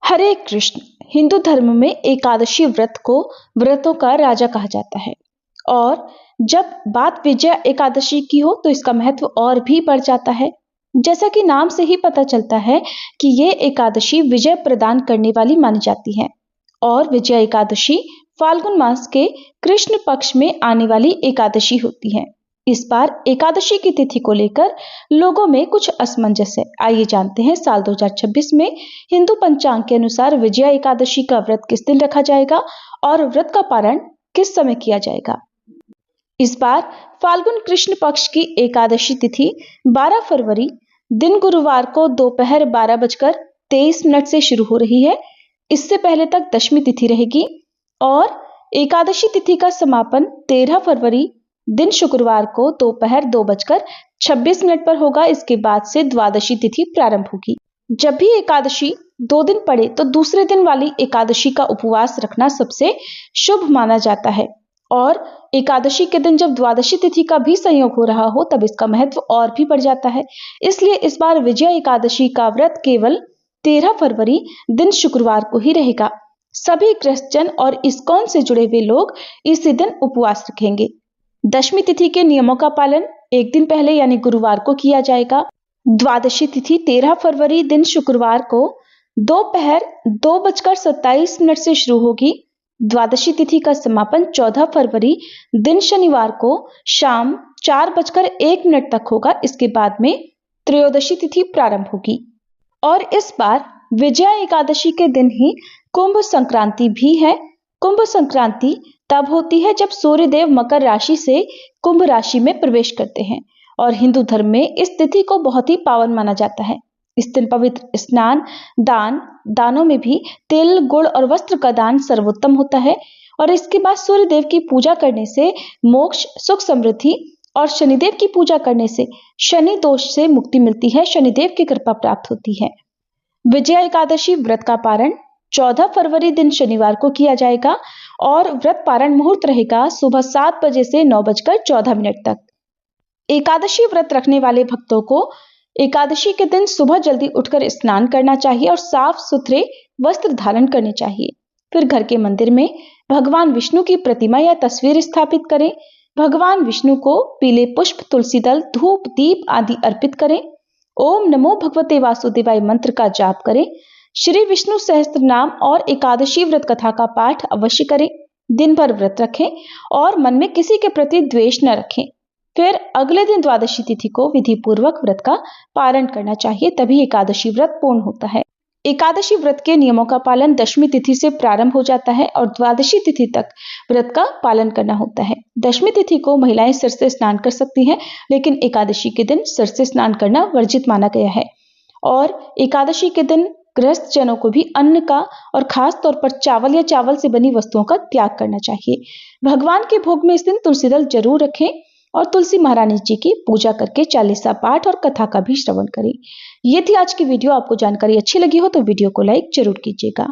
हरे कृष्ण। हिंदू धर्म में एकादशी व्रत को व्रतों का राजा कहा जाता है और जब बात विजया एकादशी की हो तो इसका महत्व और भी बढ़ जाता है। जैसा कि नाम से ही पता चलता है कि ये एकादशी विजय प्रदान करने वाली मानी जाती है और विजया एकादशी फाल्गुन मास के कृष्ण पक्ष में आने वाली एकादशी होती है। इस बार एकादशी की तिथि को लेकर लोगों में कुछ असमंजस है। आइए जानते हैं साल 2026 में हिंदू पंचांग के अनुसार विजया एकादशी का व्रत किस दिन रखा जाएगा और व्रत का पारण किस समय किया जाएगा। इस बार फाल्गुन कृष्ण पक्ष की एकादशी तिथि 12 फरवरी दिन गुरुवार को दोपहर 12:23 से शुरू हो रही है। इससे पहले तक दशमी तिथि रहेगी और एकादशी तिथि का समापन 13 फरवरी दिन शुक्रवार को दोपहर 2:26 पर होगा। इसके बाद से द्वादशी तिथि प्रारंभ होगी। जब भी एकादशी 2 दिन पड़े तो दूसरे दिन वाली एकादशी का उपवास रखना सबसे शुभ माना जाता है और एकादशी के दिन जब द्वादशी तिथि का भी संयोग हो रहा हो तब इसका महत्व और भी बढ़ जाता है। इसलिए इस बार विजया एकादशी का व्रत केवल 13 फरवरी दिन शुक्रवार को ही रहेगा। सभी क्रिश्चियन और इस्कॉन से जुड़े हुए लोग इसी दिन उपवास रखेंगे। दशमी तिथि के नियमों का पालन एक दिन पहले यानी गुरुवार को किया जाएगा। द्वादशी तिथि 13 फरवरी दिन शुक्रवार को दोपहर 2:27 से शुरू होगी। द्वादशी तिथि का समापन 14 फरवरी दिन शनिवार को शाम 4:01 तक होगा। इसके बाद में त्रयोदशी तिथि प्रारंभ होगी और इस बार विजया एकादशी के दिन ही कुंभ संक्रांति भी है। कुंभ संक्रांति तब होती है जब सूर्यदेव मकर राशि से कुंभ राशि में प्रवेश करते हैं और हिंदू धर्म में इस तिथि को बहुत ही पावन माना जाता है। इस दिन पवित्र स्नान, दानों में भी तिल, गुड़ और वस्त्र का दान सर्वोत्तम होता है और इसके बाद सूर्यदेव की पूजा करने से मोक्ष, सुख, समृद्धि और शनिदेव की पूजा करने से शनि दोष से मुक्ति मिलती है, शनिदेव की कृपा प्राप्त होती है। विजया एकादशी व्रत का पारण 14 फरवरी दिन शनिवार को किया जाएगा और व्रत पारण मुहूर्त रहेगा सुबह 7 बजे से 9:14 तक। एकादशी व्रत रखने वाले भक्तों को एकादशी के दिन सुबह जल्दी उठकर स्नान करना चाहिए और साफ सुथरे वस्त्र धारण करने चाहिए। फिर घर के मंदिर में भगवान विष्णु की प्रतिमा या तस्वीर स्थापित करें। भगवान विष्णु को पीले पुष्प, तुलसी दल, धूप, दीप आदि अर्पित करें। ओम नमो भगवते वासुदेवाय मंत्र का जाप करें। श्री विष्णु सहस्त्र नाम और एकादशी व्रत कथा का पाठ अवश्य करें। दिन भर व्रत रखें और मन में किसी के प्रति द्वेष न रखें। फिर अगले दिन द्वादशी तिथि को विधि पूर्वक व्रत का पारण करना चाहिए, तभी एकादशी व्रत पूर्ण होता है। एकादशी व्रत के नियमों का पालन दशमी तिथि से प्रारंभ हो जाता है और द्वादशी तिथि तक व्रत का पालन करना होता है। दशमी तिथि को महिलाएं सिर से स्नान कर सकती हैं, लेकिन एकादशी के दिन सिर से स्नान करना वर्जित माना गया है और एकादशी के दिन गृहस्थ जनों को भी अन्न का और खास तौर पर चावल या चावल से बनी वस्तुओं का त्याग करना चाहिए। भगवान के भोग में इस दिन तुलसी दल जरूर रखें और तुलसी महारानी जी की पूजा करके चालीसा पाठ और कथा का भी श्रवण करें। ये थी आज की वीडियो। आपको जानकारी अच्छी लगी हो तो वीडियो को लाइक जरूर कीजिएगा।